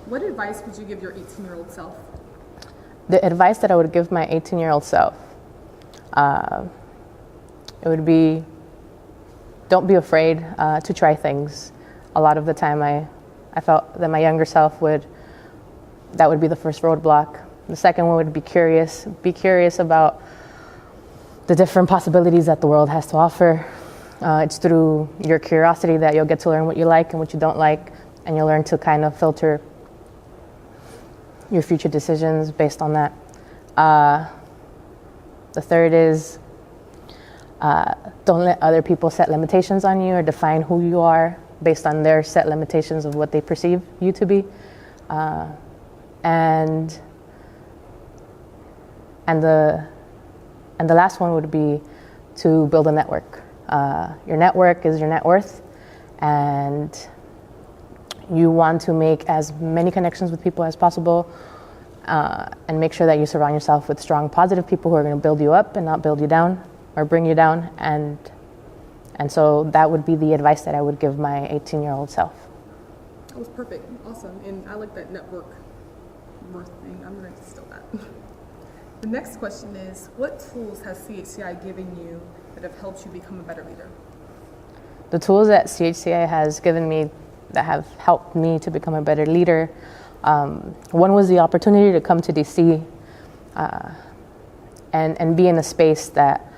What advice would you give your 18-year-old self? The advice that I would give my 18-year-old self, it would be, don't be afraid to try things. A lot of the time I felt that my younger self that would be the first roadblock. The second one would be curious. Be curious about the different possibilities that the world has to offer. It's through your curiosity that you'll get to learn what you like and what you don't like, and you'll learn to kind of filter your future decisions based on that. The third is don't let other people set limitations on you or define who you are based on their set limitations of what they perceive you to be. And the last one would be to build a network. Your network is your net worth, and you want to make as many connections with people as possible, and make sure that you surround yourself with strong, positive people who are going to build you up and not build you down or bring you down. And so that would be the advice that I would give my 18-year-old self. That was perfect. Awesome. And I like that network worth thing. I'm going to steal that. The next question is, what tools has CHCI given you that have helped you become a better leader? The tools that CHCI has given me that have helped me to become a better leader, one was the opportunity to come to DC and be in a space that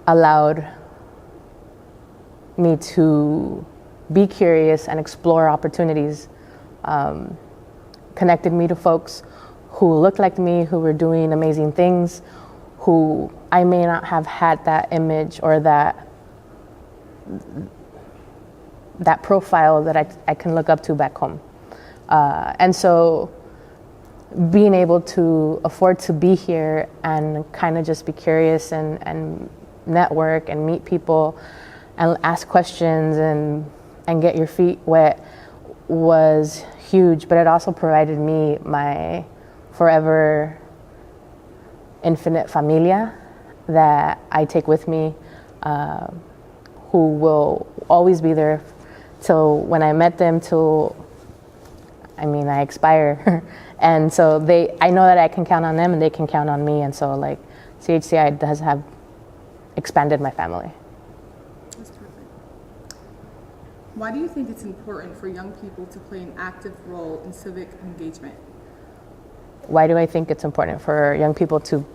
allowed me to be curious and explore opportunities, connected me to folks who looked like me, who were doing amazing things, who I may not have had that image or that profile that I can look up to back home. And so being able to afford to be here and kind of just be curious and network and meet people and ask questions and get your feet wet was huge, but it also provided me my forever infinite familia that I take with me, who will always be there till when I met them, I expire. And so I know that I can count on them and they can count on me. And so like CHCI does have expanded my family. That's perfect. Why do you think it's important for young people to play an active role in civic engagement? Why do I think it's important for young people to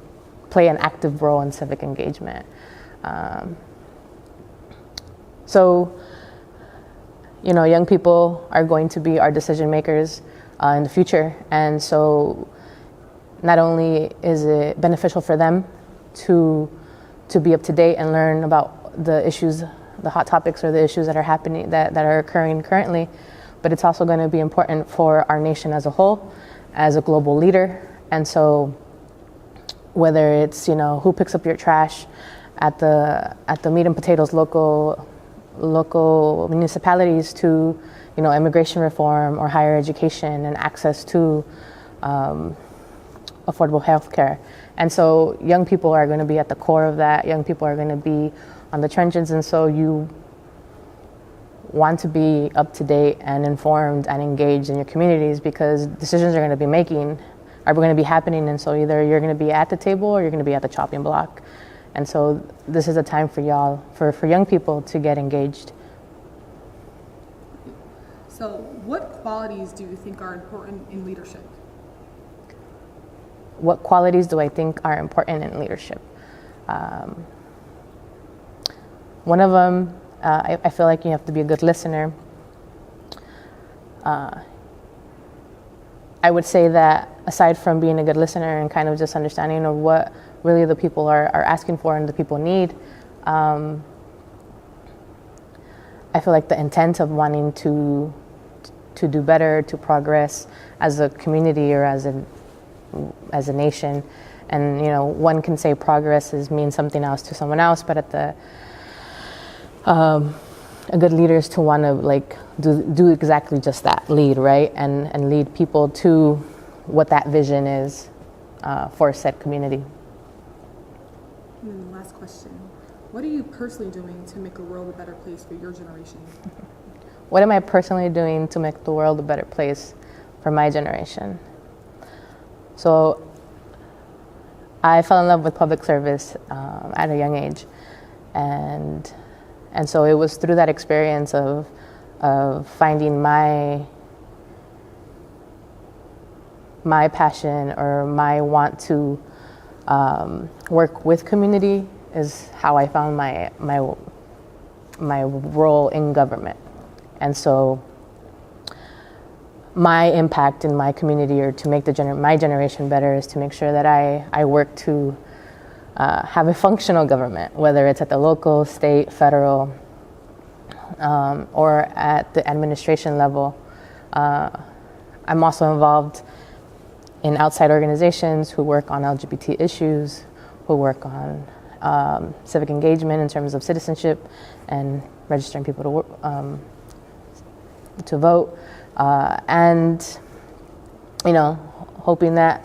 play an active role in civic engagement? Young people are going to be our decision makers in the future. And so not only is it beneficial for them to be up to date and learn about the issues, the hot topics or the issues that are happening, that are occurring currently, but it's also going to be important for our nation as a whole, as a global leader. And so whether it's, who picks up your trash at the meat and potatoes local municipalities to, immigration reform or higher education and access to affordable health care. And so young people are going to be at the core of that. Young people are going to be on the trenches. And so you want to be up to date and informed and engaged in your communities, because decisions are going to be happening. And so either you're going to be at the table or you're going to be at the chopping block. And so this is a time for y'all, for young people to get engaged. So what qualities do you think are important in leadership? What qualities do I think are important in leadership? One of them, I feel like you have to be a good listener. I would say that aside from being a good listener and kind of just understanding of what really the people are asking for and the people need, I feel like the intent of wanting to do better, to progress as a community or as a nation. And one can say progress means something else to someone else, but a good leader is to want to do exactly just that, lead, right? And lead people to what that vision is for said community. And then the last question, what are you personally doing to make the world a better place for your generation? What am I personally doing to make the world a better place for my generation. So I fell in love with public service at a young age, and so it was through that experience of finding my passion or my want to work with community is how I found my role in government. And so my impact in my community, or to make my generation better, is to make sure that I work to have a functional government, whether it's at the local, state, federal, or at the administration level. I'm also involved in outside organizations who work on LGBT issues, who work on civic engagement in terms of citizenship and registering people to vote, and hoping that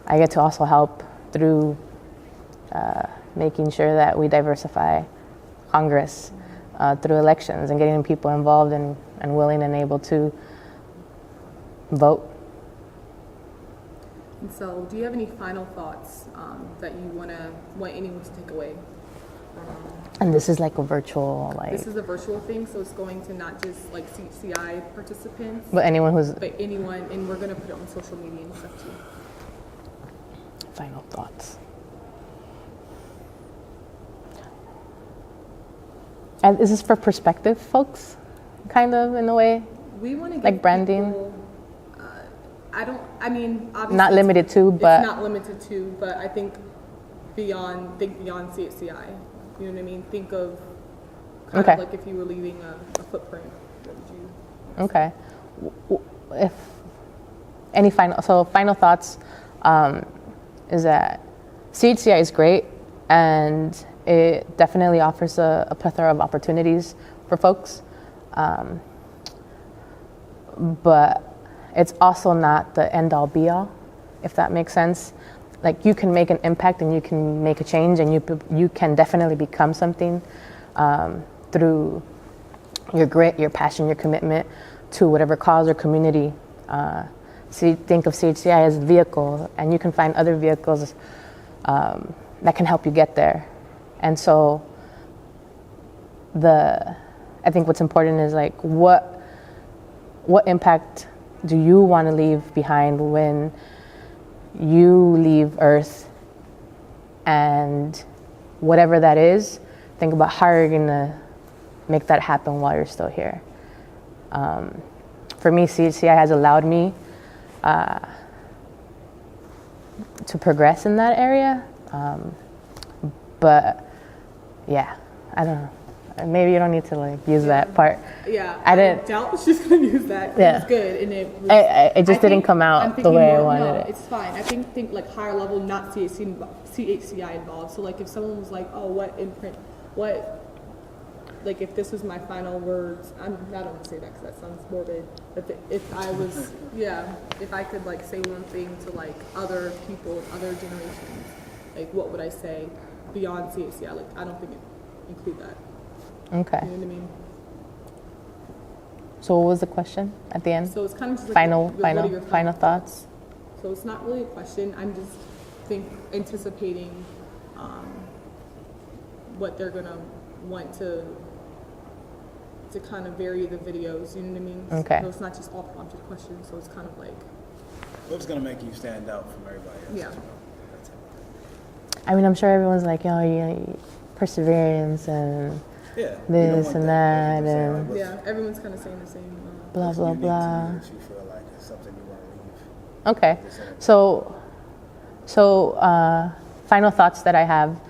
I get to also help through making sure that we diversify Congress through elections and getting people involved and willing and able to vote. And so, do you have any final thoughts that you want anyone to take away? And this is like a virtual, This is a virtual thing, so it's going to not just like CHCI participants, but anyone, and we're going to put it on social media and stuff too. Final thoughts. And is this for perspective, folks? Kind of, in a way? We want to like branding? People, obviously not limited to, but... It's not limited to, but I think beyond CHCI. You know what I mean? Think of kind of like if you were leaving a footprint. What would you Okay. If any final thoughts is that CHCI is great, and it definitely offers a plethora of opportunities for folks. But it's also not the end-all be-all, if that makes sense. Like, you can make an impact and you can make a change, and you can definitely become something through your grit, your passion, your commitment to whatever cause or community. So you think of CHCI as a vehicle, and you can find other vehicles that can help you get there. And so I think what's important is like, what impact do you want to leave behind when you leave Earth? And whatever that is, think about how you're going to make that happen while you're still here. For me, CHCI has allowed me to progress in that area. But yeah, I don't know. Maybe you don't need to like use that part. Yeah, I didn't doubt she's gonna use that. Yeah, it's good, and it just didn't come out the way I wanted it. It's fine. I think like higher level, not CHCI involved. So like if someone was like, oh, like if this was my final words, I don't want to say that because that sounds morbid. But if I could like say one thing to like other people, other generations, like what would I say beyond CHCI? Like I don't think it include that. Okay. You know what I mean? So what was the question at the end? So it's kind of just like final thoughts. So it's not really a question. I'm just anticipating what they're gonna want to kind of vary the videos. You know what I mean? Okay. So it's not just all prompted questions. So it's kind of like what's gonna make you stand out from everybody else? Yeah. I mean, I'm sure everyone's like, perseverance and this and that, and everyone's kind of saying the same. Blah blah blah. That you feel like it's something you want to leave. Okay, so final thoughts that I have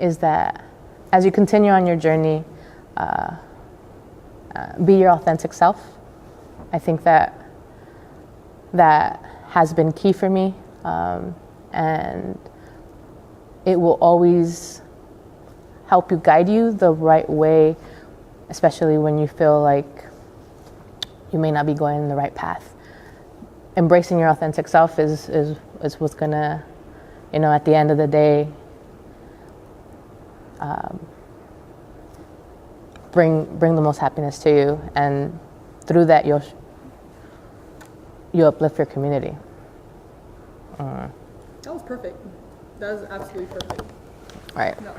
is that as you continue on your journey, be your authentic self. I think that has been key for me, and it will always help you, guide you the right way, especially when you feel like you may not be going in the right path. Embracing your authentic self is what's gonna, at the end of the day, bring the most happiness to you and through that, you'll uplift your community. That was perfect. That was absolutely perfect. All right. No.